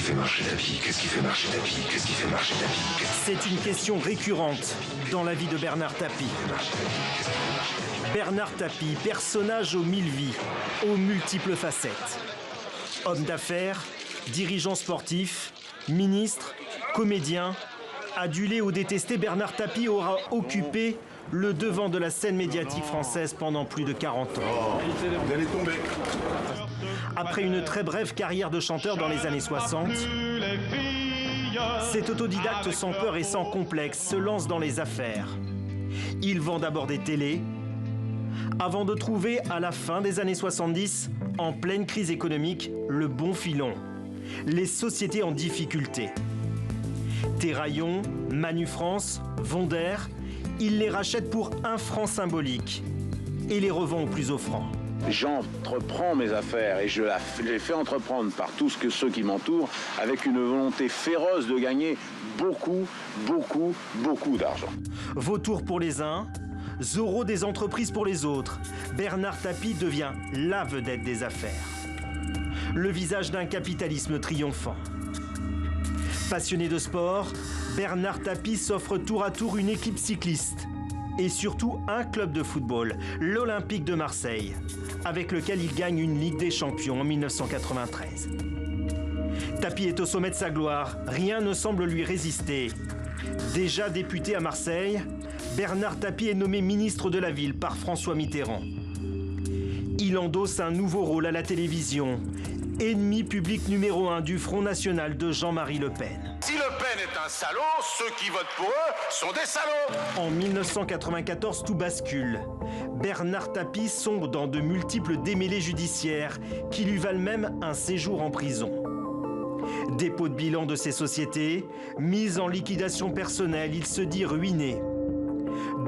fait marcher Tapie? Qu'est-ce qui fait marcher Tapie? Qu'est-ce qui fait marcher Tapie? C'est une question récurrente dans la vie de Bernard Tapie. Bernard Tapie, personnage aux mille vies, aux multiples facettes. Homme d'affaires, dirigeant sportif, ministre, comédien, adulé ou détesté, Bernard Tapie aura occupé le devant de la scène médiatique française pendant plus de 40 ans. Oh, vous allez tomber. Après une très brève carrière de chanteur dans les années 60, cet autodidacte sans peur et sans complexe se lance dans les affaires. Il vend d'abord des télés, avant de trouver à la fin des années 70, en pleine crise économique, le bon filon. Les sociétés en difficulté. Terraillon, Manu France, Vonder, il les rachète pour 1 franc symbolique et les revend au plus offrant. J'entreprends mes affaires et je les fais entreprendre par tous ceux qui m'entourent avec une volonté féroce de gagner beaucoup d'argent. Vautour pour les uns, Zorro des entreprises pour les autres. Bernard Tapie devient la vedette des affaires. Le visage d'un capitalisme triomphant. Passionné de sport, Bernard Tapie s'offre tour à tour une équipe cycliste et surtout un club de football, l'Olympique de Marseille, avec lequel il gagne une Ligue des Champions en 1993. Tapie est au sommet de sa gloire, rien ne semble lui résister. Déjà député à Marseille, Bernard Tapie est nommé ministre de la ville par François Mitterrand. Il endosse un nouveau rôle à la télévision, ennemi public numéro 1 du Front National de Jean-Marie Le Pen. Si Le Pen est un salaud, ceux qui votent pour eux sont des salauds. En 1994, tout bascule. Bernard Tapie sombre dans de multiples démêlés judiciaires qui lui valent même un séjour en prison. Dépôt de bilan de ses sociétés, mise en liquidation personnelle, il se dit ruiné.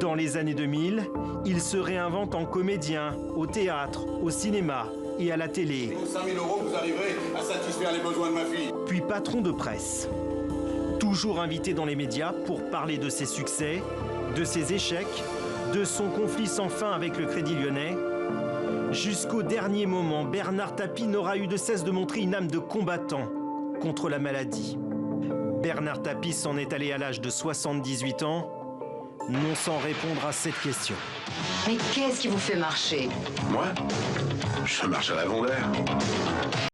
Dans les années 2000, il se réinvente en comédien, au théâtre, au cinéma et à la télé. Pour 5 000 €, vous arriverez à satisfaire les besoins de ma fille. Puis patron de presse. Toujours invité dans les médias pour parler de ses succès, de ses échecs, de son conflit sans fin avec le Crédit Lyonnais. Jusqu'au dernier moment, Bernard Tapie n'aura eu de cesse de montrer une âme de combattant contre la maladie. Bernard Tapie s'en est allé à l'âge de 78 ans, non sans répondre à cette question. Mais qu'est-ce qui vous fait marcher? Moi, je marche à la Vonder.